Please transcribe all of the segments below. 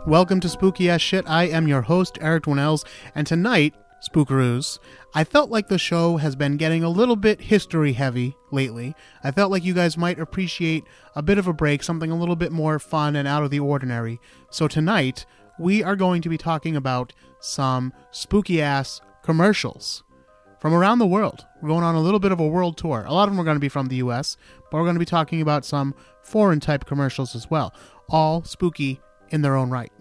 Welcome to Spooky Ass Shit. I am your host, Eric Dwinells, and tonight, Spookaroos, I felt like the show has been getting a little bit history heavy lately. I felt like you guys might appreciate a bit of a break, something a little bit more fun and out of the ordinary. So tonight, we are going to be talking about some spooky ass commercials from around the world. We're going on a little bit of a world tour. A lot of them are going to be from the US, but we're going to be talking about some foreign type commercials as well, all spooky in their own right.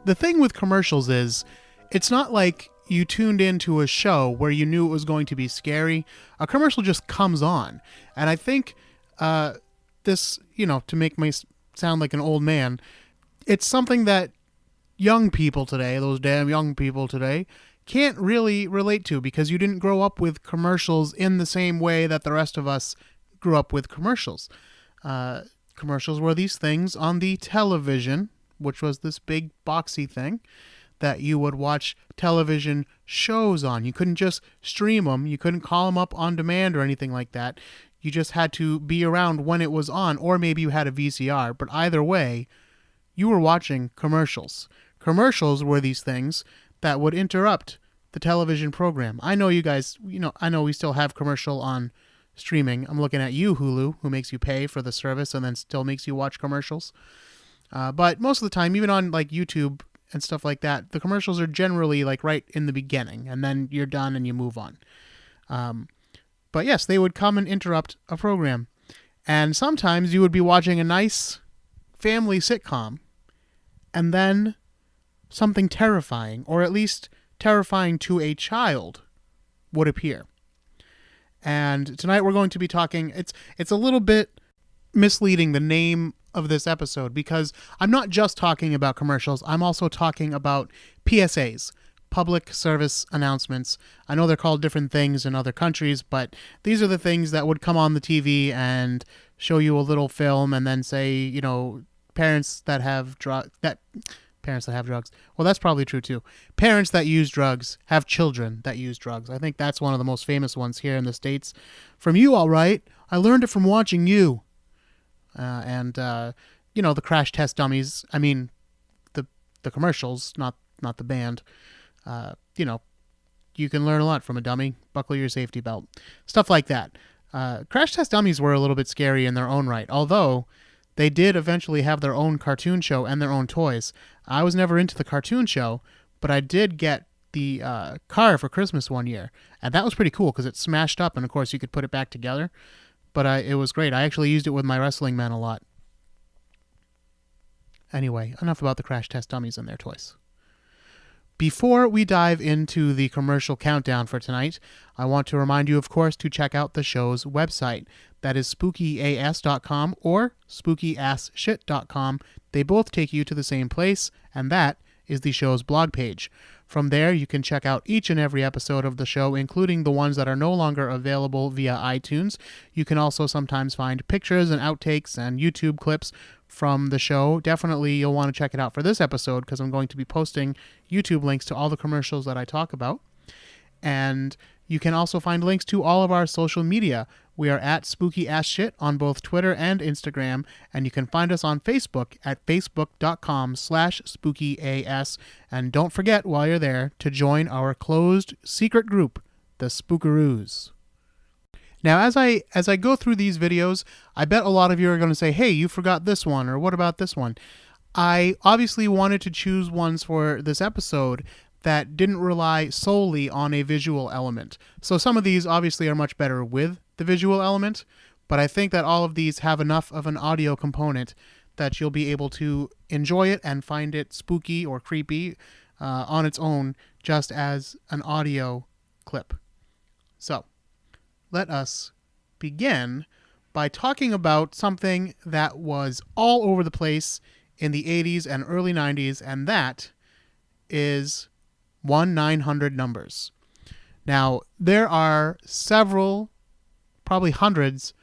The thing with commercials is, it's not like you tuned into a show where you knew it was going to be scary. A commercial just comes on. And I think this, to make me sound like an old man, it's something that young people today, those damn young people today, can't really relate to because you didn't grow up with commercials in the same way that the rest of us grew up with commercials. Commercials were these things on the television, which was this big boxy thing that you would watch television shows on. You couldn't just stream them. You couldn't call them up on demand or anything like that. You just had to be around when it was on, or maybe you had a VCR. But either way, you were watching commercials. Commercials were these things that would interrupt the television program. I know you guys, I know we still have commercial on streaming. I'm looking at you, Hulu, who makes you pay for the service and then still makes you watch commercials. But most of the time, even on like YouTube and stuff like that, the commercials are generally like right in the beginning, and then you're done and you move on. But yes, they would come and interrupt a program. And sometimes you would be watching a nice family sitcom, and then something terrifying, or at least terrifying to a child, would appear. And tonight we're going to be talking, it's a little bit misleading, the name of this episode, because I'm not just talking about commercials, I'm also talking about PSAs, public service announcements. I know they're called different things in other countries, but these are the things that would come on the TV and show you a little film and then say, parents that have drugs. Well, that's probably true too. Parents that use drugs have children that use drugs. I think that's one of the most famous ones here in the States. From you, all right. I learned it from watching you. The crash test dummies. I mean, the commercials, not the band. You can learn a lot from a dummy. Buckle your safety belt. Stuff like that. Crash test dummies were a little bit scary in their own right, although they did eventually have their own cartoon show and their own toys. I was never into the cartoon show, but I did get the car for Christmas one year, and that was pretty cool because it smashed up, and of course you could put it back together. But it was great. I actually used it with my wrestling men a lot. Anyway, enough about the crash test dummies and their toys. Before we dive into the commercial countdown for tonight, I want to remind you, of course, to check out the show's website. That is spookyas.com or spookyasshit.com. They both take you to the same place, and that is the show's blog page. From there, you can check out each and every episode of the show, including the ones that are no longer available via iTunes. You can also sometimes find pictures and outtakes and YouTube clips from the show. Definitely, you'll want to check it out for this episode because I'm going to be posting YouTube links to all the commercials that I talk about. And you can also find links to all of our social media. We are at Spooky Ass Shit on both Twitter and Instagram, and you can find us on Facebook at facebook.com/spookyas. And don't forget, while you're there, to join our closed secret group, the Spookaroos. Now, as I go through these videos, I bet a lot of you are going to say, hey, you forgot this one, or what about this one? I obviously wanted to choose ones for this episode that didn't rely solely on a visual element. So some of these obviously are much better with the visual element, but I think that all of these have enough of an audio component that you'll be able to enjoy it and find it spooky or creepy on its own, just as an audio clip. So, let us begin by talking about something that was all over the place in the 80s and early 90s, and that is 1-900 numbers. Now, there are several, probably hundreds,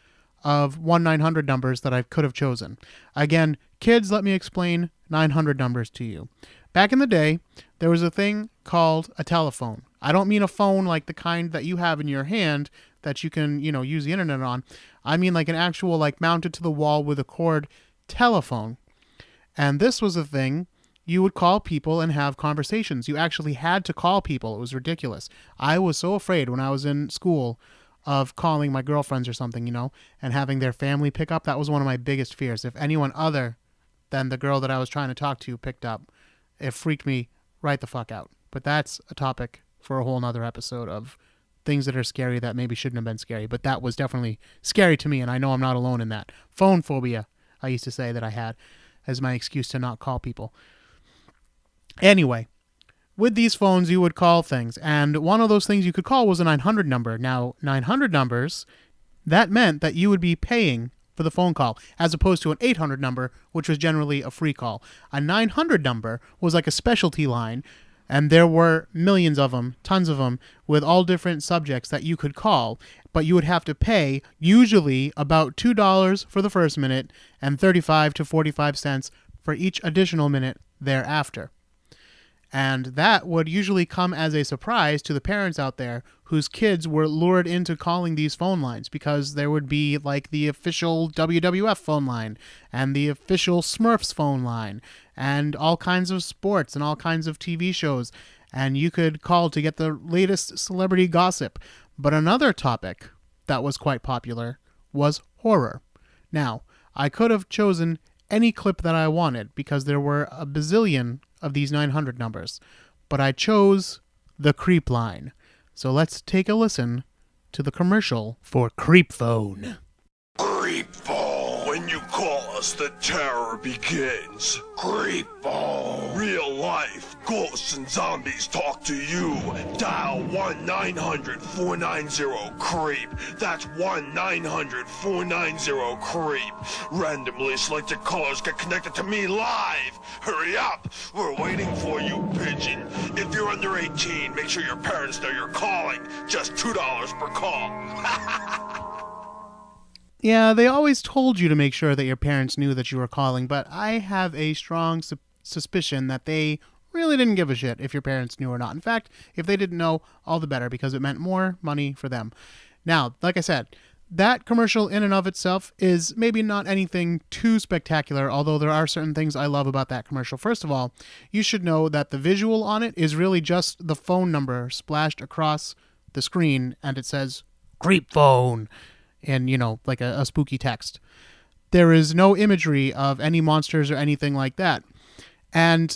of 1-900 numbers that I could have chosen. Again, kids, let me explain 900 numbers to you. Back in the day, there was a thing called a telephone. I don't mean a phone like the kind that you have in your hand that you can, use the internet on. I mean like an actual, mounted to the wall with a cord telephone. And this was a thing you would call people and have conversations. You actually had to call people. It was ridiculous. I was so afraid when I was in school of calling my girlfriends or something, and having their family pick up. That was one of my biggest fears. If anyone other than the girl that I was trying to talk to picked up, it freaked me right the fuck out. But that's a topic for a whole nother episode of things that are scary that maybe shouldn't have been scary. But that was definitely scary to me, and I know I'm not alone in that. Phone phobia, I used to say that I had as my excuse to not call people. Anyway, with these phones, you would call things, and one of those things you could call was a 900 number. Now, 900 numbers, that meant that you would be paying for the phone call, as opposed to an 800 number, which was generally a free call. A 900 number was like a specialty line, and there were millions of them, tons of them, with all different subjects that you could call, but you would have to pay usually about $2 for the first minute and 35 to 45 cents for each additional minute thereafter. And that would usually come as a surprise to the parents out there whose kids were lured into calling these phone lines, because there would be the official WWF phone line and the official Smurfs phone line and all kinds of sports and all kinds of TV shows. And you could call to get the latest celebrity gossip. But another topic that was quite popular was horror. Now, I could have chosen any clip that I wanted because there were a bazillion of these 900 numbers, but I chose the Creep line. So let's take a listen to the commercial for Creep Phone. Creep Phone. When you call us, the terror begins. Creep Phone. Real life ghosts and zombies talk to you. Dial 1-900-490-CREEP. That's 1-900-490-CREEP. Randomly selected callers get connected to me live. Hurry up. We're waiting for you, pigeon. If you're under 18, make sure your parents know you're calling. Just $2 per call. Yeah, they always told you to make sure that your parents knew that you were calling, but I have a strong suspicion that they really didn't give a shit if your parents knew or not. In fact, if they didn't know, all the better, because it meant more money for them. Now, like I said, that commercial in and of itself is maybe not anything too spectacular, although there are certain things I love about that commercial. First of all, you should know that the visual on it is really just the phone number splashed across the screen, and it says, Creep Phone, in, like a spooky text. There is no imagery of any monsters or anything like that. And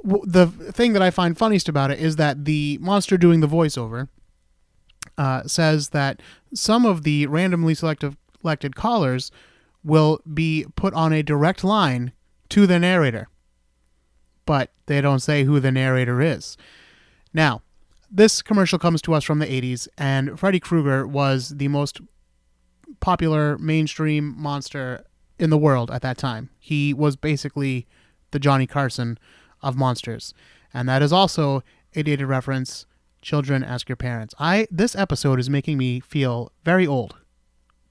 the thing that I find funniest about it is that the monster doing the voiceover says that some of the randomly selected callers will be put on a direct line to the narrator. But they don't say who the narrator is. Now, this commercial comes to us from the 80s, and Freddy Krueger was the most popular mainstream monster in the world at that time. He was basically the Johnny Carson of monsters. And that is also a dated reference. Children, ask your parents. This episode is making me feel very old,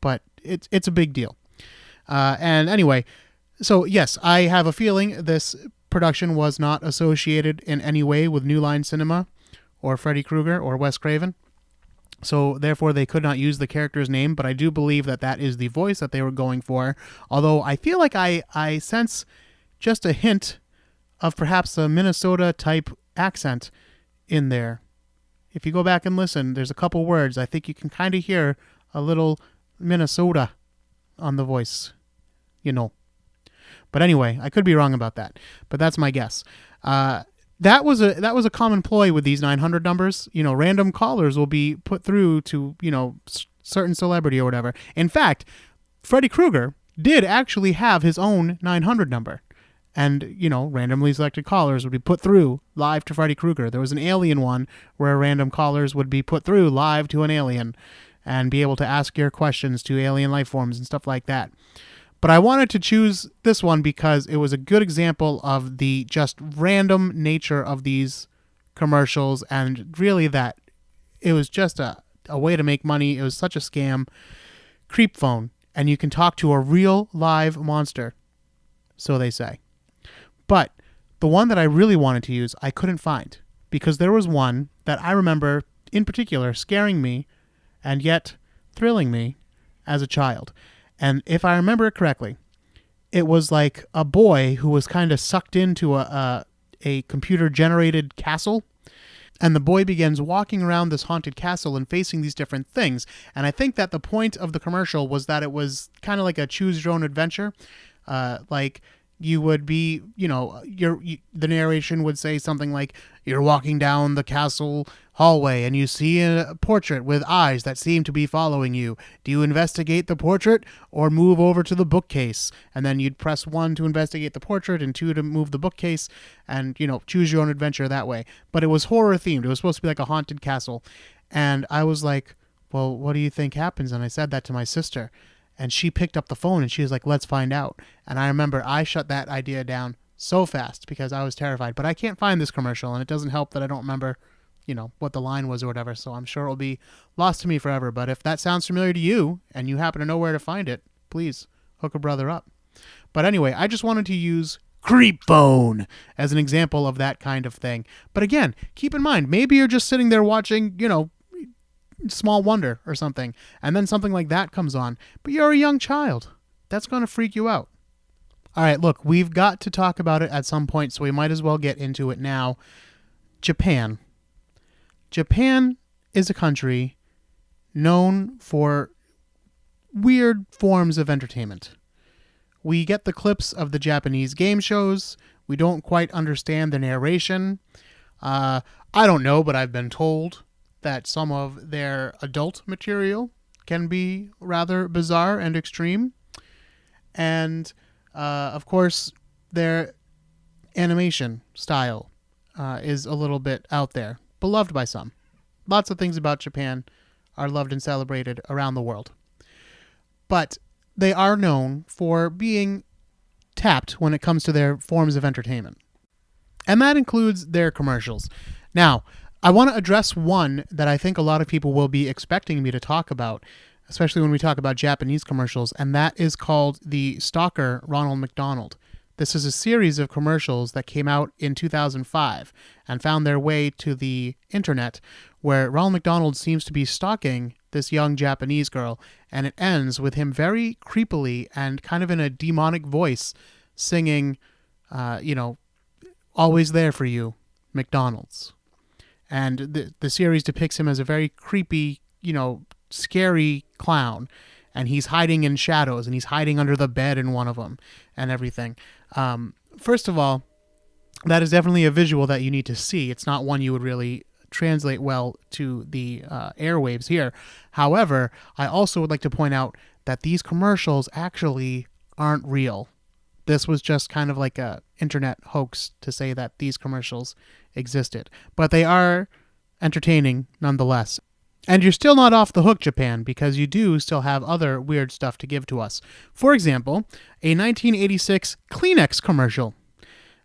but it's a big deal. And anyway, so yes, I have a feeling this production was not associated in any way with New Line Cinema or Freddy Krueger or Wes Craven. So therefore they could not use the character's name, but I do believe that that is the voice that they were going for. Although I feel like I sense just a hint of perhaps a Minnesota type accent in there. If you go back and listen, there's a couple words. I think you can kind of hear a little Minnesota on the voice, But anyway, I could be wrong about that, but that's my guess. That was a common ploy with these 900 numbers. Random callers will be put through to, certain celebrity or whatever. In fact, Freddy Krueger did actually have his own 900 number. And, randomly selected callers would be put through live to Freddy Krueger. There was an Alien one where random callers would be put through live to an alien and be able to ask your questions to alien life forms and stuff like that. But I wanted to choose this one because it was a good example of the just random nature of these commercials, and really that it was just a way to make money. It was such a scam. Creep Phone. and you can talk to a real live monster, so they say. But the one that I really wanted to use, I couldn't find, because there was one that I remember in particular scaring me and yet thrilling me as a child. And if I remember it correctly, it was like a boy who was kind of sucked into a computer-generated castle. And the boy begins walking around this haunted castle and facing these different things. And I think that the point of the commercial was that it was kind of like a choose-your-own adventure. Like you would be, the narration would say something like, you're walking down the castle hallway and you see a portrait with eyes that seem to be following you. Do you investigate the portrait or move over to the bookcase? And then you'd press 1 to investigate the portrait and 2 to move the bookcase and, choose your own adventure that way. But it was horror themed. It was supposed to be like a haunted castle. And I was like, well, what do you think happens? And I said that to my sister. And she picked up the phone and she was like, let's find out. And I remember I shut that idea down so fast because I was terrified. But I can't find this commercial, and it doesn't help that I don't remember, what the line was or whatever. So I'm sure it'll be lost to me forever. But if that sounds familiar to you and you happen to know where to find it, please hook a brother up. But anyway, I just wanted to use Creep Phone as an example of that kind of thing. But again, keep in mind, maybe you're just sitting there watching, Small Wonder or something, and then something like that comes on, but you're a young child. That's going to freak you out. All right, look, we've got to talk about it at some point, so we might as well get into it now. Japan. Japan is a country known for weird forms of entertainment. We get the clips of the Japanese game shows. We don't quite understand the narration. I don't know, but I've been told that some of their adult material can be rather bizarre and extreme. And, of course, their animation style is a little bit out there, beloved by some. Lots of things about Japan are loved and celebrated around the world. But they are known for being tapped when it comes to their forms of entertainment. And that includes their commercials. Now, I want to address one that I think a lot of people will be expecting me to talk about, especially when we talk about Japanese commercials, and that is called the Stalker Ronald McDonald. This is a series of commercials that came out in 2005 and found their way to the internet, where Ronald McDonald seems to be stalking this young Japanese girl, and it ends with him very creepily and kind of in a demonic voice singing, always there for you, McDonald's. And the series depicts him as a very creepy, scary clown. And he's hiding in shadows, and he's hiding under the bed in one of them and everything. First of all, that is definitely a visual that you need to see. It's not one you would really translate well to the airwaves here. However, I also would like to point out that these commercials actually aren't real. This was just kind of like a internet hoax to say that these commercials existed. But they are entertaining nonetheless. And you're still not off the hook, Japan, because you do still have other weird stuff to give to us. For example, a 1986 Kleenex commercial.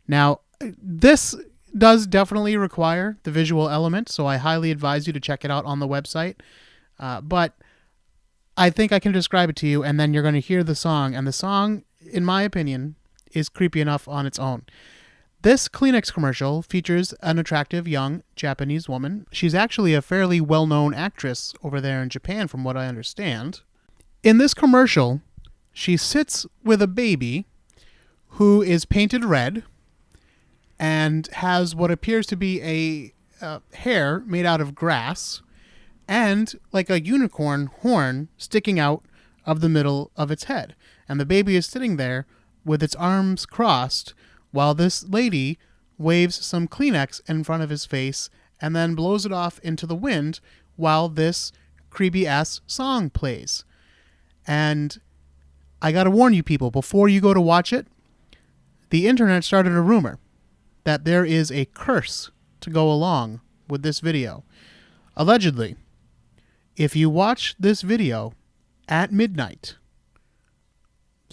Now, this does definitely require the visual element, so I highly advise you to check it out on the website. But I think I can describe it to you, and then you're going to hear the song. And the song, in my opinion, is creepy enough on its own. This Kleenex commercial features an attractive young Japanese woman. She's actually a fairly well-known actress over there in Japan, from what I understand. In this commercial, she sits with a baby who is painted red and has what appears to be a hair made out of grass and like a unicorn horn sticking out of the middle of its head. And the baby is sitting there with its arms crossed while this lady waves some Kleenex in front of his face and then blows it off into the wind while this creepy-ass song plays. And I gotta warn you people, before you go to watch it, the internet started a rumor that there is a curse to go along with this video. Allegedly, if you watch this video at midnight,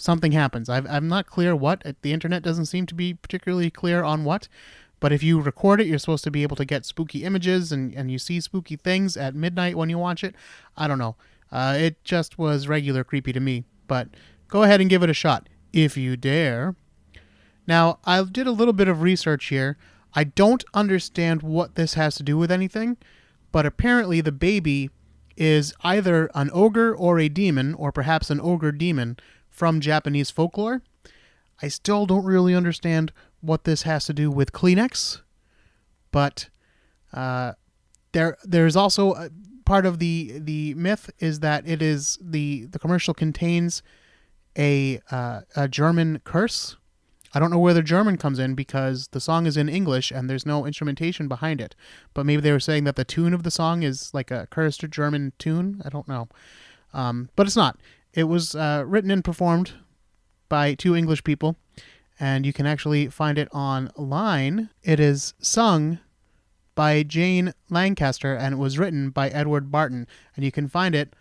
something happens. I'm not clear what. The internet doesn't seem to be particularly clear on what. But if you record it, you're supposed to be able to get spooky images and you see spooky things at midnight when you watch it. I don't know. It just was regular creepy to me. but go ahead and give it a shot if you dare. Now, I did a little bit of research here. I don't understand what this has to do with anything, but apparently the baby is either an ogre or a demon, or perhaps an ogre demon from Japanese folklore. I still don't really understand what this has to do with Kleenex, but there's also part of the myth is that it is the commercial contains a German curse. I don't know where the German comes in because the song is in English and there's no instrumentation behind it. But maybe they were saying that the tune of the song is like a cursed German tune. I don't know. But it's not. It was written and performed by two English people, and you can actually find it online. It is sung by Jane Lancaster, and it was written by Edward Barton. And you can find it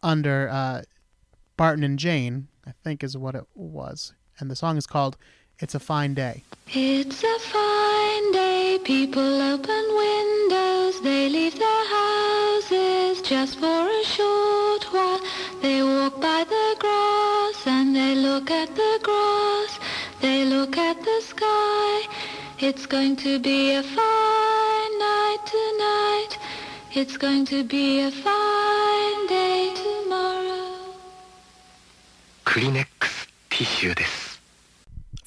under Barton and Jane, I think is what it was. And the song is called It's a Fine Day. It's a fine day, people open windows, they leave their houses just for a short while. They walk by the grass and they look at the grass, they look at the sky. It's going to be a fine night tonight, it's going to be a fine day tomorrow. Kleenex ティッシュです。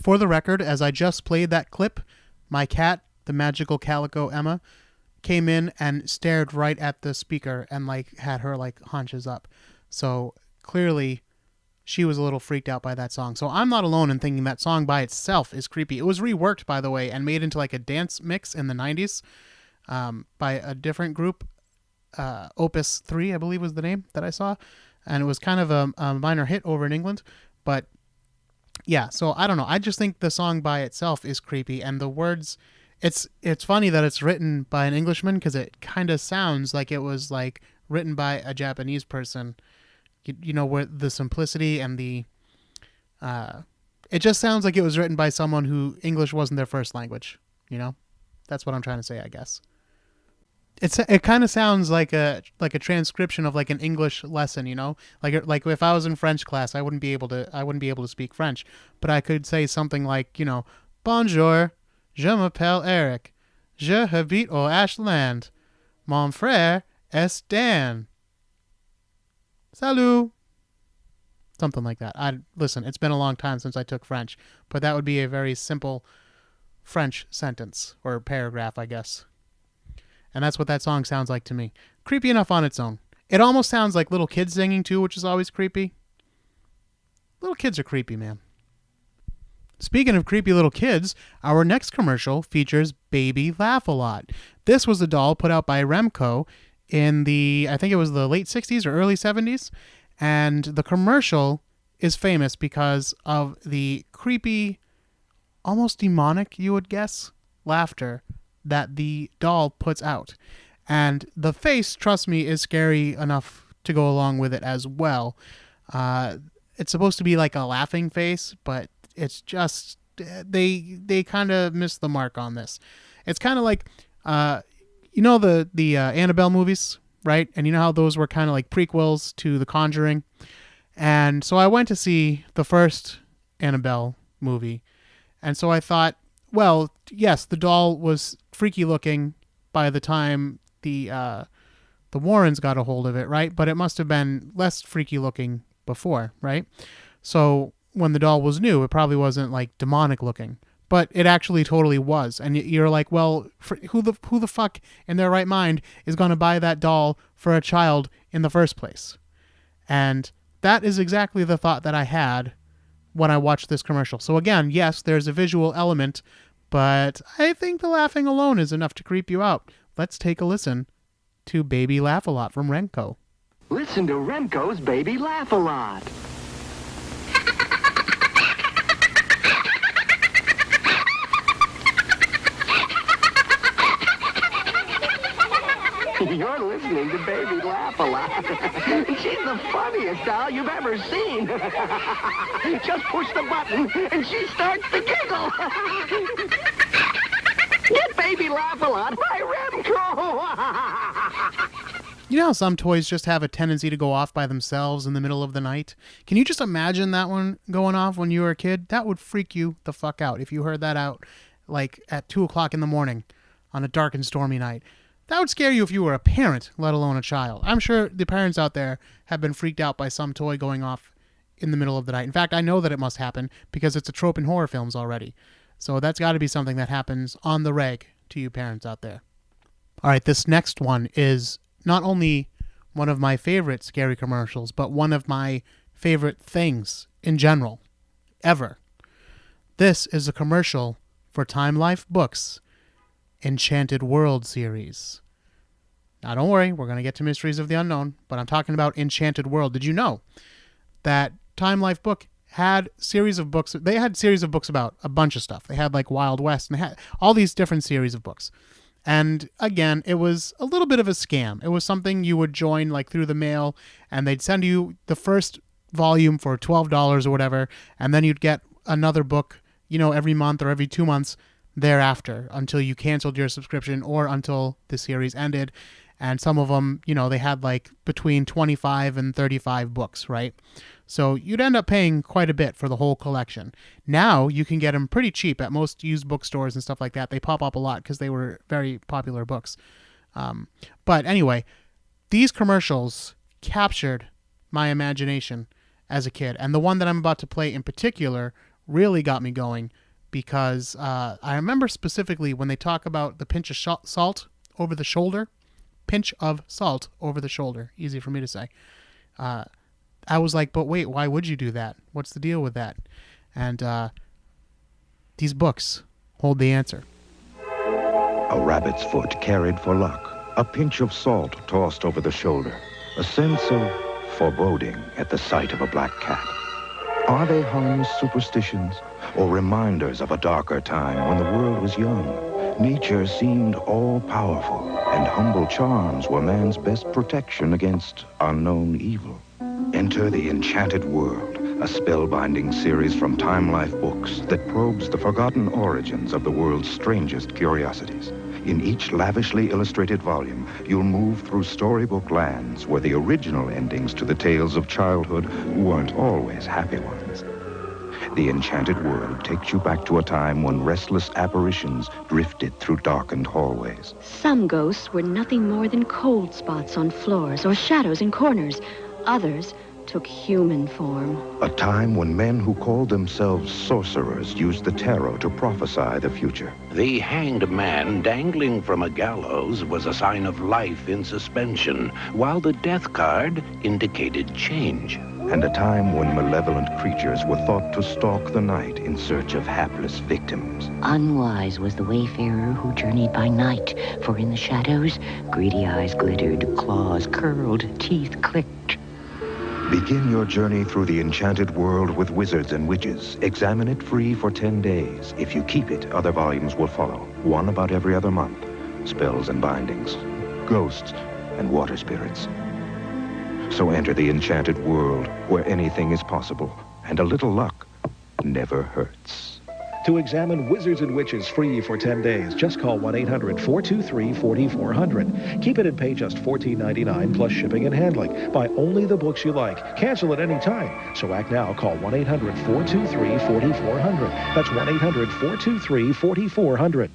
For the record, as I just played that clip, my cat, the magical calico Emma, came in and stared right at the speaker and had her haunches up. So clearly she was a little freaked out by that song. So I'm not alone in thinking that song by itself is creepy. It was reworked, by the way, and made into a dance mix in the 90s by a different group. Opus 3, I believe was the name that I saw. And it was kind of a minor hit over in England. But yeah, so I don't know. I just think the song by itself is creepy, and the words, it's funny that it's written by an Englishman because it kind of sounds like it was written by a Japanese person. You know, where the simplicity and the it just sounds like it was written by someone who English wasn't their first language. You know, that's what I'm trying to say, I guess. It kind of sounds like a transcription of an English lesson, you know, like if I was in French class, I wouldn't be able to speak French, but I could say something like, you know, Bonjour, je m'appelle Eric, je habite au Ashland, mon frère est Dan. Salut. Something like that. Listen, it's been a long time since I took French, but that would be a very simple French sentence or paragraph, I guess. And that's what that song sounds like to me. Creepy enough on its own. It almost sounds like little kids singing too, which is always creepy. Little kids are creepy, man. Speaking of creepy little kids, our next commercial features Baby Laugh-A-Lot. This was a doll put out by Remco in I think it was the late 60s or early 70s. And the commercial is famous because of the creepy, almost demonic, you would guess, laughter that the doll puts out. And the face, trust me, is scary enough to go along with it as well. It's supposed to be like a laughing face, but it's just, they kind of missed the mark on this. It's kind of like, you know, the Annabelle movies, right? And you know how those were kind of like prequels to The Conjuring? And so I went to see the first Annabelle movie. And so I thought, well, yes, the doll was freaky looking by the time the Warrens got a hold of it, right? But it must have been less freaky looking before, right? So when the doll was new, it probably wasn't demonic looking, but it actually totally was. And you're like, well, who the fuck in their right mind is going to buy that doll for a child in the first place? And that is exactly the thought that I had when I watched this commercial. So again, yes, there's a visual element, but I think the laughing alone is enough to creep you out. Let's take a listen to Baby Laugh-A-Lot from Remco. Listen to Remco's Baby Laugh-A-Lot. You're listening to Baby Laugh-A-Lot. She's the funniest doll you've ever seen. Just push the button and she starts to giggle. Get Baby Laugh-A-Lot by Remco. You know how some toys just have a tendency to go off by themselves in the middle of the night? Can you just imagine that one going off when you were a kid? That would freak you the fuck out if you heard that out like at 2 o'clock in the morning on a dark and stormy night. That would scare you if you were a parent, let alone a child. I'm sure the parents out there have been freaked out by some toy going off in the middle of the night. In fact, I know that it must happen because it's a trope in horror films already. So that's got to be something that happens on the reg to you parents out there. All right, this next one is not only one of my favorite scary commercials, but one of my favorite things in general, ever. This is a commercial for Time Life Books' Enchanted World series. Now, don't worry, we're going to get to Mysteries of the Unknown, but I'm talking about Enchanted World. Did you know that Time Life Book had series of books? They had series of books about a bunch of stuff. They had like Wild West, and they had all these different series of books. And again, it was a little bit of a scam. It was something you would join like through the mail, and they'd send you the first volume for $12 or whatever, and then you'd get another book, every month or every 2 months thereafter until you canceled your subscription or until the series ended. And some of them, they had like between 25 and 35 books, right? So you'd end up paying quite a bit for the whole collection. Now you can get them pretty cheap at most used bookstores and stuff like that. They pop up a lot because they were very popular books. But anyway, these commercials captured my imagination as a kid. And the one that I'm about to play in particular really got me going because I remember specifically when they talk about the pinch of salt over the shoulder. Pinch of salt over the shoulder. Easy for me to say. I was like, but wait, why would you do that? What's the deal with that? And these books hold the answer. A rabbit's foot carried for luck, a pinch of salt tossed over the shoulder, a sense of foreboding at the sight of a black cat. Are they harmless superstitions or reminders of a darker time when the world was young? Nature seemed all-powerful, and humble charms were man's best protection against unknown evil. Enter the Enchanted World, a spellbinding series from Time Life Books that probes the forgotten origins of the world's strangest curiosities. In each lavishly illustrated volume, you'll move through storybook lands where the original endings to the tales of childhood weren't always happy ones. The Enchanted World takes you back to a time when restless apparitions drifted through darkened hallways. Some ghosts were nothing more than cold spots on floors or shadows in corners. Others took human form. A time when men who called themselves sorcerers used the tarot to prophesy the future. The hanged man dangling from a gallows was a sign of life in suspension, while the death card indicated change. And a time when malevolent creatures were thought to stalk the night in search of hapless victims. Unwise was the wayfarer who journeyed by night, for in the shadows, greedy eyes glittered, claws curled, teeth clicked. Begin your journey through the Enchanted World with Wizards and Witches. Examine it free for 10 days. If you keep it, other volumes will follow, one about every other month. Spells and bindings, ghosts and water spirits. So enter the Enchanted World, where anything is possible, and a little luck never hurts. To examine Wizards and Witches free for 10 days, just call 1-800-423-4400. Keep it and pay just $14.99 plus shipping and handling. Buy only the books you like. Cancel at any time. So act now. Call 1-800-423-4400. That's 1-800-423-4400.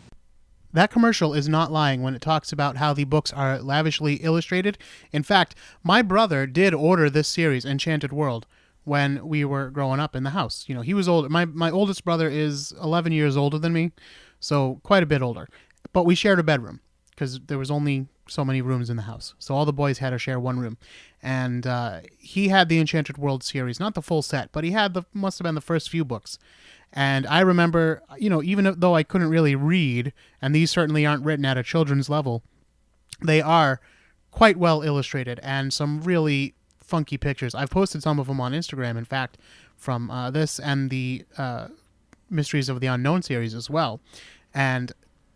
That commercial is not lying when it talks about how the books are lavishly illustrated. In fact, my brother did order this series, Enchanted World, when we were growing up in the house. He was older. My oldest brother is 11 years older than me, so quite a bit older. But we shared a bedroom because there was only so many rooms in the house. So all the boys had to share one room. And he had the Enchanted World series, not the full set, but he had must have been the first few books. And I remember, even though I couldn't really read, and these certainly aren't written at a children's level, they are quite well illustrated and some really funky pictures. I've posted some of them on Instagram, in fact, from this and the Mysteries of the Unknown series as well. And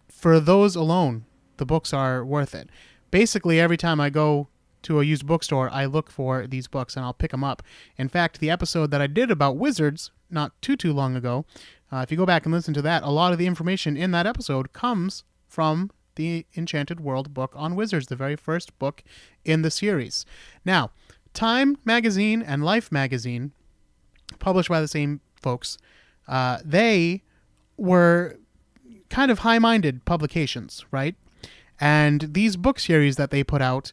for those alone, the books are worth it. Basically, every time I go to a used bookstore, I look for these books and I'll pick them up. In fact, the episode that I did about wizards not too long ago, if you go back and listen to that, a lot of the information in that episode comes from the Enchanted World book on wizards, the very first book in the series. Now, Time magazine and Life magazine, published by the same folks, they were kind of high-minded publications, right? And these book series that they put out,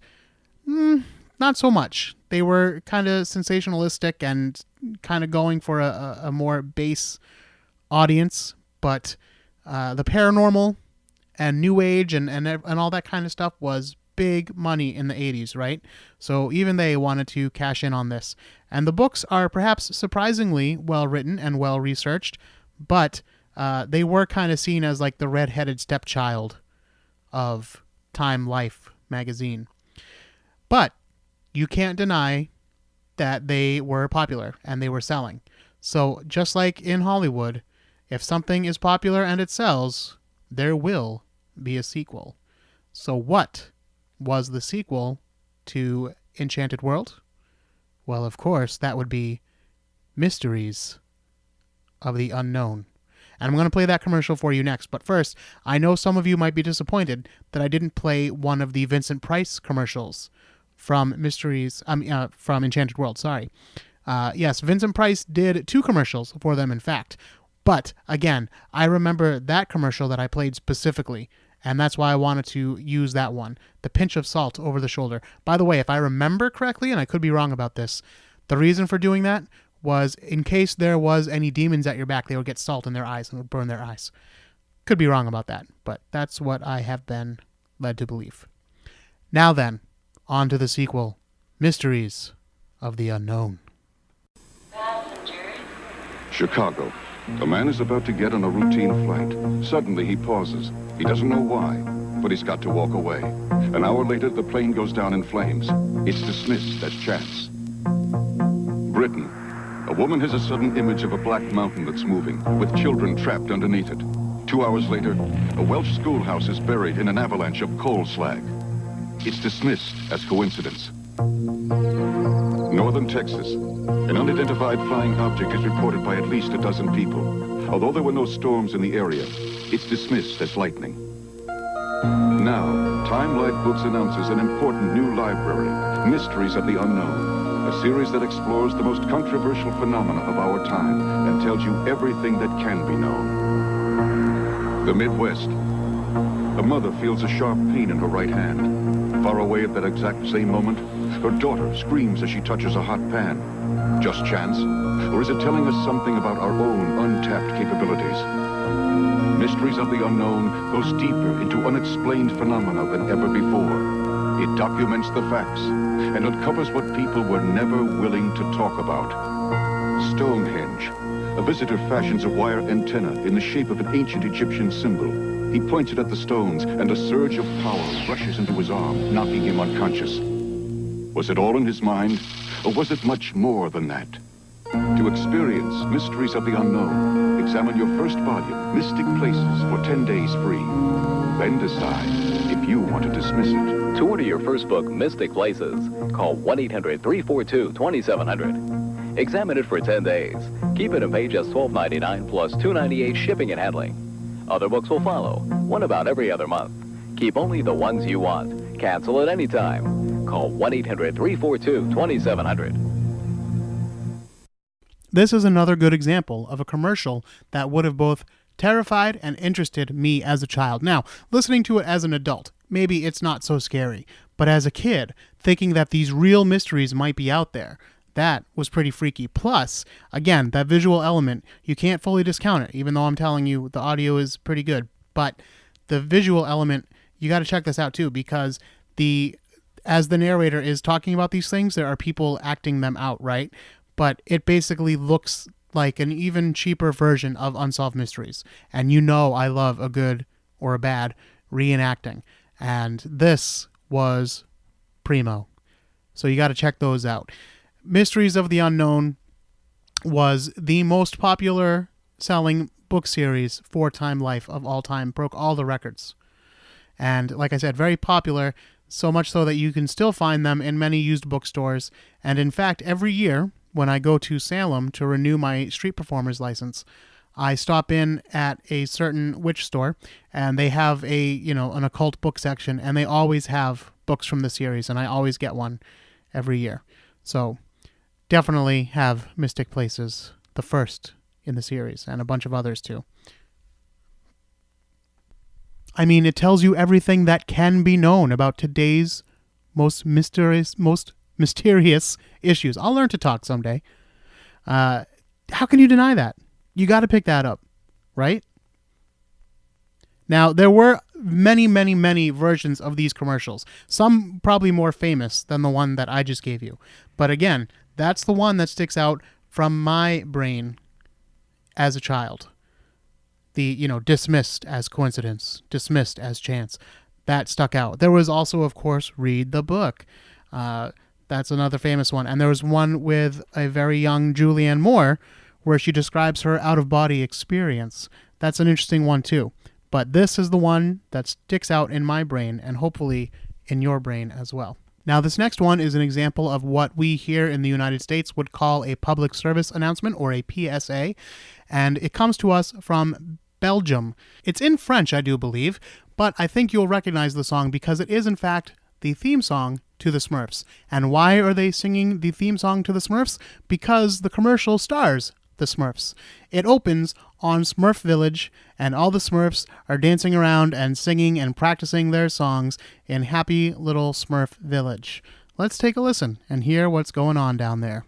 not so much. They were kind of sensationalistic and kind of going for a more base audience, but the paranormal and New Age and all that kind of stuff was big money in the 80s, right? So even they wanted to cash in on this. And the books are perhaps surprisingly well-written and well-researched, but they were kind of seen as like the red-headed stepchild of Time Life magazine. But you can't deny that they were popular and they were selling. So just like in Hollywood, if something is popular and it sells, there will be a sequel. So what was the sequel to Enchanted World? Well, of course, that would be Mysteries of the Unknown. And I'm going to play that commercial for you next. But first, I know some of you might be disappointed that I didn't play one of the Vincent Price commercials from from Enchanted World. Sorry. Yes, Vincent Price did 2 commercials for them, in fact. But again, I remember that commercial that I played specifically, and that's why I wanted to use that one, the pinch of salt over the shoulder. By the way, if I remember correctly, and I could be wrong about this, the reason for doing that was in case there was any demons at your back, they would get salt in their eyes and would burn their eyes. Could be wrong about that, but that's what I have been led to believe. Now then, on to the sequel, Mysteries of the Unknown. Chicago. A man is about to get on a routine flight. Suddenly he pauses. He doesn't know why, but he's got to walk away. An hour later, the plane goes down in flames. It's dismissed as chance. Britain. A woman has a sudden image of a black mountain that's moving, with children trapped underneath it. 2 hours later, a Welsh schoolhouse is buried in an avalanche of coal slag. It's dismissed as coincidence. Northern Texas. An unidentified flying object is reported by at least a dozen people. Although there were no storms in the area, it's dismissed as lightning. Now, Time Life Books announces an important new library, Mysteries of the Unknown, a series that explores the most controversial phenomena of our time and tells you everything that can be known. The Midwest. A mother feels a sharp pain in her right hand. Far away at that exact same moment, her daughter screams as she touches a hot pan. Just chance? Or is it telling us something about our own untapped capabilities? Mysteries of the Unknown goes deeper into unexplained phenomena than ever before. It documents the facts and uncovers what people were never willing to talk about. Stonehenge. A visitor fashions a wire antenna in the shape of an ancient Egyptian symbol. He points it at the stones, and a surge of power rushes into his arm, knocking him unconscious. Was it all in his mind, or was it much more than that? To experience Mysteries of the Unknown, examine your first volume, Mystic Places, for 10 days free. Then decide if you want to dismiss it. To order your first book, Mystic Places, call 1-800-342-2700. Examine it for 10 days. Keep it and pay just $12.99 plus $2.98 shipping and handling. Other books will follow, one about every other month. Keep only the ones you want. Cancel at any time. Call 1-800-342-2700. This is another good example of a commercial that would have both terrified and interested me as a child. Now, listening to it as an adult, maybe it's not so scary. But as a kid, thinking that these real mysteries might be out there, that was pretty freaky. Plus, again, that visual element, you can't fully discount it, even though I'm telling you the audio is pretty good. But the visual element, you got to check this out too, because as the narrator is talking about these things, there are people acting them out, right? But it basically looks like an even cheaper version of Unsolved Mysteries. And you know I love a good or a bad reenacting. And this was primo. So you got to check those out. Mysteries of the Unknown was the most popular selling book series for Time Life of all time, broke all the records. And like I said, very popular, so much so that you can still find them in many used bookstores. And in fact, every year when I go to Salem to renew my street performer's license, I stop in at a certain witch store, and they have an occult book section, and they always have books from the series, and I always get one every year. So definitely have Mystic Places, the first in the series, and a bunch of others too. I mean, it tells you everything that can be known about today's most mysterious issues. I'll learn to talk someday. How can you deny that? You got to pick that up, right? Now, there were many, many, many versions of these commercials. Some probably more famous than the one that I just gave you. But again, that's the one that sticks out from my brain as a child. The, dismissed as coincidence, dismissed as chance. That stuck out. There was also, of course, Read the Book. That's another famous one. And there was one with a very young Julianne Moore where she describes her out-of-body experience. That's an interesting one, too. But this is the one that sticks out in my brain and hopefully in your brain as well. Now, this next one is an example of what we here in the United States would call a public service announcement, or a PSA, and it comes to us from Belgium. It's in French, I do believe, but I think you'll recognize the song because it is, in fact, the theme song to the Smurfs. And why are they singing the theme song to the Smurfs? Because the commercial stars the Smurfs. It opens on Smurf Village, and all the Smurfs are dancing around and singing and practicing their songs in happy little Smurf Village. Let's take a listen and hear what's going on down there.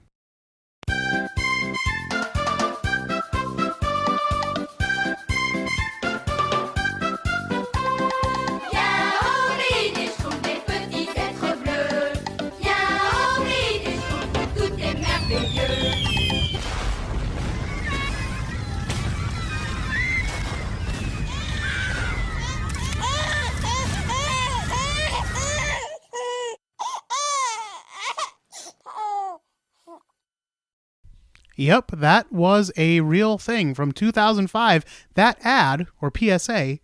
Yep, that was a real thing from 2005. That ad, or PSA,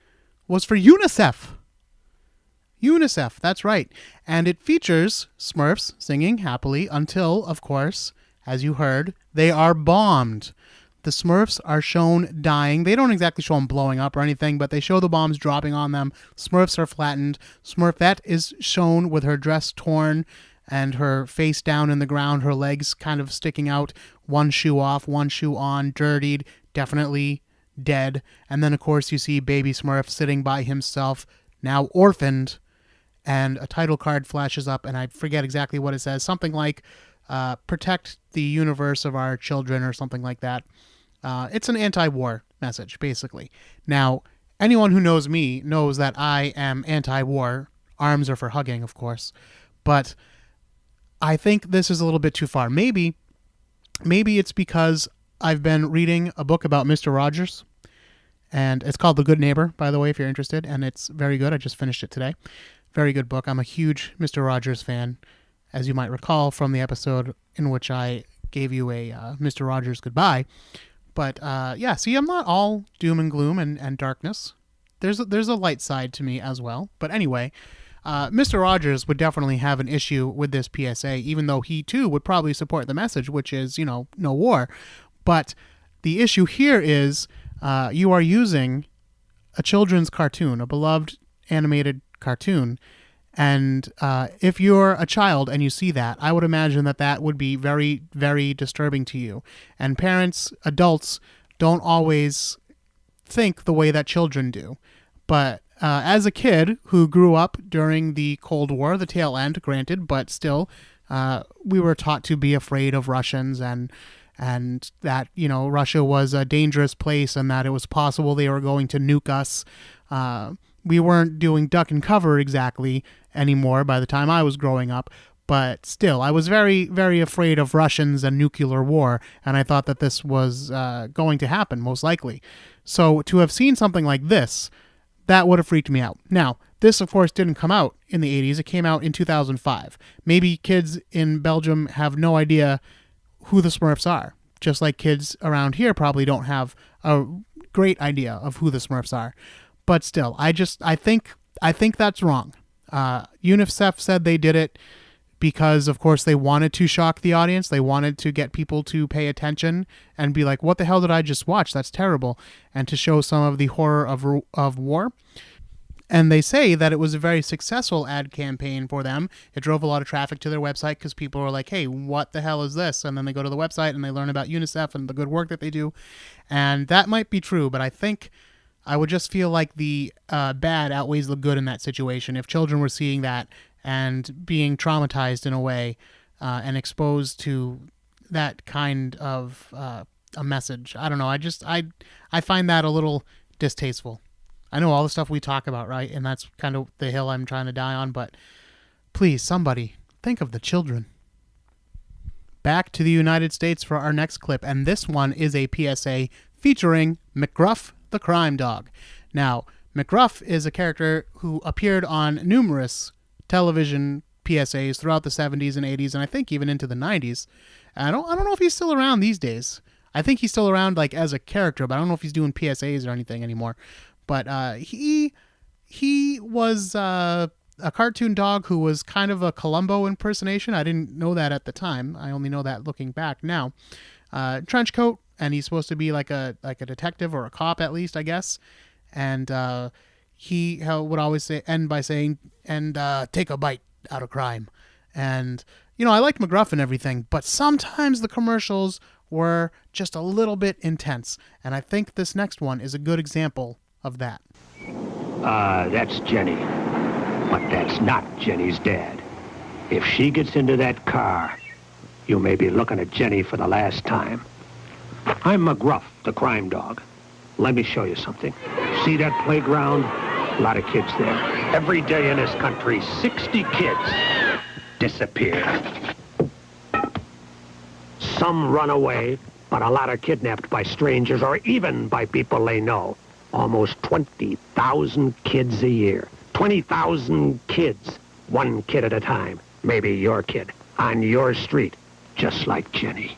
was for UNICEF. UNICEF, that's right. And it features Smurfs singing happily until, of course, as you heard, they are bombed. The Smurfs are shown dying. They don't exactly show them blowing up or anything, but they show the bombs dropping on them. Smurfs are flattened. Smurfette is shown with her dress torn and her face down in the ground, her legs kind of sticking out, one shoe off, one shoe on, dirtied, definitely dead. And then, of course, you see Baby Smurf sitting by himself, now orphaned, and a title card flashes up, and I forget exactly what it says, something like, protect the universe of our children, or something like that. It's an anti-war message, basically. Now, anyone who knows me knows that I am anti-war. Arms are for hugging, of course. But I think this is a little bit too far. Maybe it's because I've been reading a book about Mr. Rogers, and it's called The Good Neighbor, by the way, if you're interested, and it's very good. I just finished it today. Very good book. I'm a huge Mr. Rogers fan, as you might recall from the episode in which I gave you a Mr. Rogers goodbye. But yeah, see, I'm not all doom and gloom and darkness. There's a light side to me as well. But anyway, Mr. Rogers would definitely have an issue with this PSA, even though he too would probably support the message, which is, no war. But the issue here is you are using a children's cartoon, a beloved animated cartoon. And if you're a child and you see that, I would imagine that would be very, very disturbing to you. And parents, adults, don't always think the way that children do. But as a kid who grew up during the Cold War, the tail end, granted, but still, we were taught to be afraid of Russians and that, Russia was a dangerous place and that it was possible they were going to nuke us. We weren't doing duck and cover exactly anymore by the time I was growing up, but still, I was very, very afraid of Russians and nuclear war, and I thought that this was going to happen, most likely. So to have seen something like this, that would have freaked me out. Now, this, of course, didn't come out in the 80s. It came out in 2005. Maybe kids in Belgium have no idea who the Smurfs are, just like kids around here probably don't have a great idea of who the Smurfs are. But still, I think that's wrong. UNICEF said they did it because, of course, they wanted to shock the audience. They wanted to get people to pay attention and be like, what the hell did I just watch? That's terrible. And to show some of the horror of war. And they say that it was a very successful ad campaign for them. It drove a lot of traffic to their website because people were like, hey, what the hell is this? And then they go to the website and they learn about UNICEF and the good work that they do. And that might be true, but I think I would just feel like the bad outweighs the good in that situation. If children were seeing that and being traumatized in a way and exposed to that kind of a message. I don't know. I find that a little distasteful. I know all the stuff we talk about, right? And that's kind of the hill I'm trying to die on, but please, somebody, think of the children. Back to the United States for our next clip, and this one is a PSA featuring McGruff the crime dog. Now, McGruff is a character who appeared on numerous television PSAs throughout the 70s and 80s, and I think even into the 90s. I don't know if he's still around these days. I think he's still around like as a character, but I don't know if he's doing PSAs or anything anymore. But he was a cartoon dog who was kind of a Columbo impersonation. I didn't know that at the time. I only know that looking back now. Trench coat, and he's supposed to be like a detective or a cop at least, I guess. And he would always end by saying, take a bite out of crime. And, you know, I liked McGruff and everything, but sometimes the commercials were just a little bit intense. And I think this next one is a good example of that. That's Jenny. But that's not Jenny's dad. If she gets into that car, you may be looking at Jenny for the last time. I'm McGruff, the crime dog. Let me show you something. See that playground? A lot of kids there. Every day in this country, 60 kids disappear. Some run away, but a lot are kidnapped by strangers or even by people they know. Almost 20,000 kids a year. 20,000 kids, one kid at a time. Maybe your kid, on your street, just like Jenny.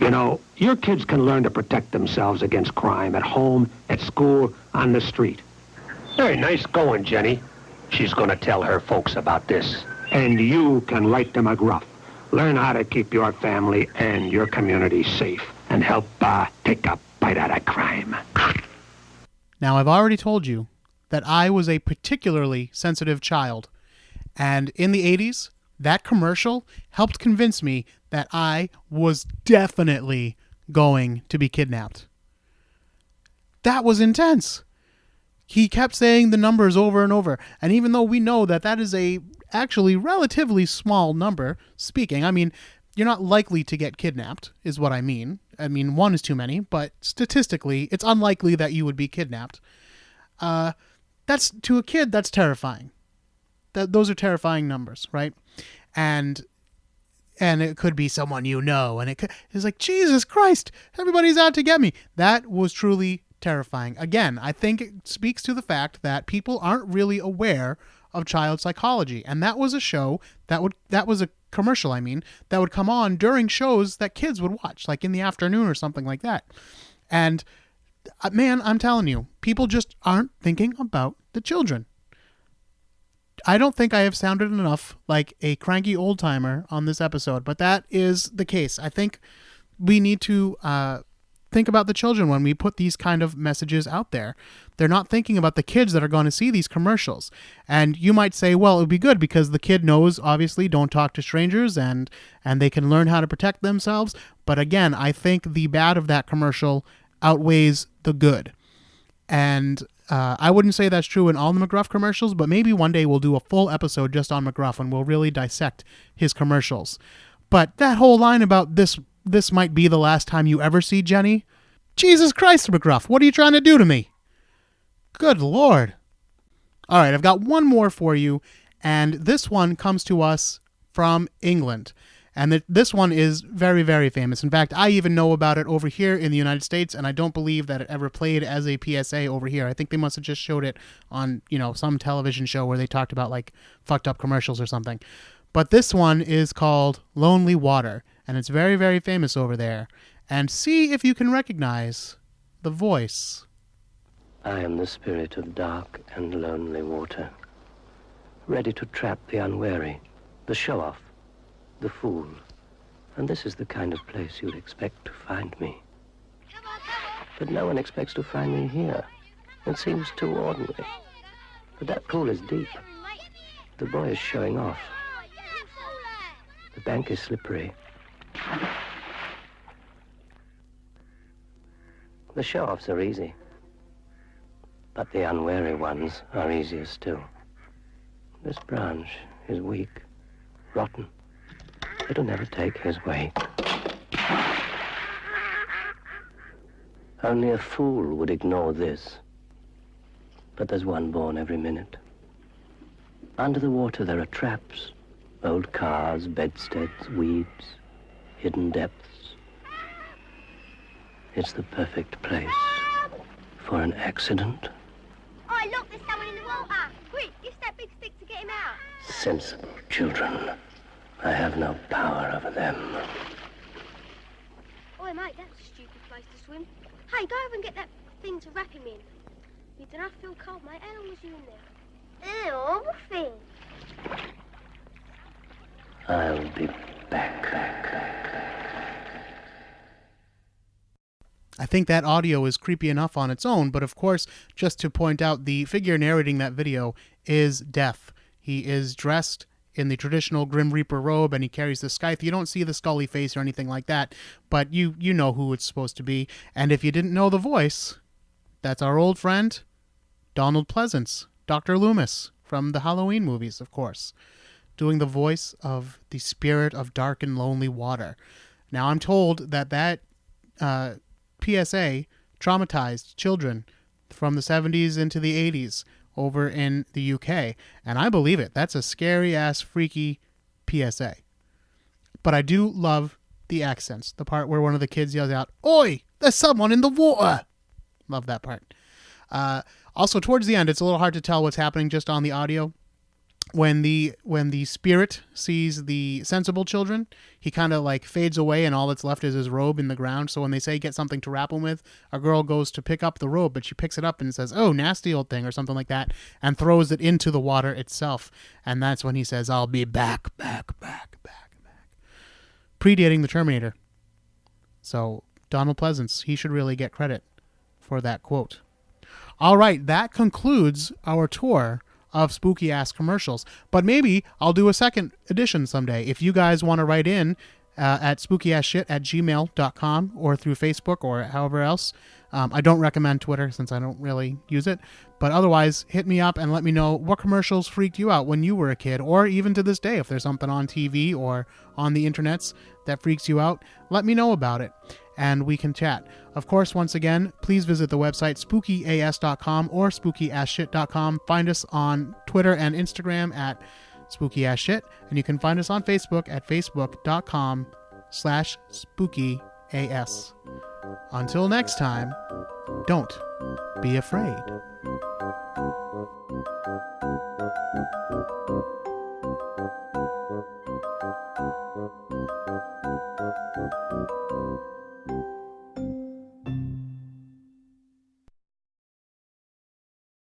You know, your kids can learn to protect themselves against crime at home, at school, on the street. Hey, nice going, Jenny. She's going to tell her folks about this. And you can write to McGruff. Learn how to keep your family and your community safe and help take a bite out of crime. Now, I've already told you that I was a particularly sensitive child. And in the 80s, that commercial helped convince me that I was definitely going to be kidnapped. That was intense. He kept saying the numbers over and over. And even though we know that that is a actually relatively small number, I mean, you're not likely to get kidnapped, is what I mean. I mean, one is too many, but statistically, it's unlikely that you would be kidnapped. That's, to a kid, that's terrifying. Those are terrifying numbers, right? And it could be someone you know, and it's like, Jesus Christ, everybody's out to get me. That was truly terrifying. Again, I think it speaks to the fact that people aren't really aware of child psychology, and that was a show that was a commercial, that would come on during shows that kids would watch, like in the afternoon or something like that. And man, I'm telling you, people just aren't thinking about the children. I don't think I have sounded enough like a cranky old timer on this episode, but that is the case. I think we need to think about the children when we put these kind of messages out there. They're not thinking about the kids that are going to see these commercials. And you might say, well, it would be good because the kid knows, obviously, don't talk to strangers and they can learn how to protect themselves. But again, I think the bad of that commercial outweighs the good. And I wouldn't say that's true in all the McGruff commercials, but maybe one day we'll do a full episode just on McGruff and we'll really dissect his commercials. But that whole line about this might be the last time you ever see Jenny. Jesus Christ, McGruff, what are you trying to do to me? Good Lord. All right, I've got one more for you, and this one comes to us from England. And this one is very, very famous. In fact, I even know about it over here in the United States, and I don't believe that it ever played as a PSA over here. I think they must have just showed it on, some television show where they talked about, like, fucked up commercials or something. But this one is called Lonely Water, and it's very, very famous over there. And see if you can recognize the voice. I am the spirit of dark and lonely water, ready to trap the unwary The show-off. The fool. And this is the kind of place you'd expect to find me. But no one expects to find me here. It seems too ordinary. But that pool is deep. The boy is showing off. The bank is slippery. The show-offs are easy. But the unwary ones are easier still. This branch is weak, rotten. It'll never take his weight. Only a fool would ignore this. But there's one born every minute. Under the water there are traps. Old cars, bedsteads, weeds, hidden depths. It's the perfect place for an accident. Oh, look, there's someone in the water. Quick, use that big stick to get him out. Sensible children. I have no power over them. Oi, mate, that's a stupid place to swim. Hey, go over and get that thing to wrap him in. You don't have to feel cold, mate. How long was you in there? Ew, what thing? I'll be back. I think that audio is creepy enough on its own, but of course, just to point out, the figure narrating that video is deaf. He is dressed in the traditional Grim Reaper robe, and he carries the scythe. You don't see the Scully face or anything like that, but you know who it's supposed to be. And if you didn't know the voice, that's our old friend, Donald Pleasance, Dr. Loomis, from the Halloween movies, of course, doing the voice of the spirit of dark and lonely water. Now, I'm told that PSA traumatized children from the 70s into the 80s over in the UK, and I believe it. That's a scary-ass, freaky PSA. But I do love the accents, the part where one of the kids yells out, "Oi, there's someone in the water!" Love that part. Also, towards the end, it's a little hard to tell what's happening just on the audio. When the spirit sees the sensible children, he kind of like fades away, and all that's left is his robe in the ground. So when they say get something to wrap him with, a girl goes to pick up the robe, but she picks it up and says, "Oh, nasty old thing," or something like that, and throws it into the water itself. And that's when he says, "I'll be back." Predating the Terminator. So Donald Pleasance, he should really get credit for that quote. All right, that concludes our tour of spooky ass commercials, but maybe I'll do a second edition someday. If you guys want to write in at spookyasshit@gmail.com or through Facebook or however else. I don't recommend Twitter since I don't really use it, but otherwise hit me up and let me know what commercials freaked you out when you were a kid, or even to this day if there's something on TV or on the internets that freaks you out. Let me know about it and we can chat. Of course, once again, please visit the website spookyas.com or spookyasshit.com. Find us on Twitter and Instagram at spookyasshit, and you can find us on Facebook at facebook.com/spookyas. Until next time, don't be afraid.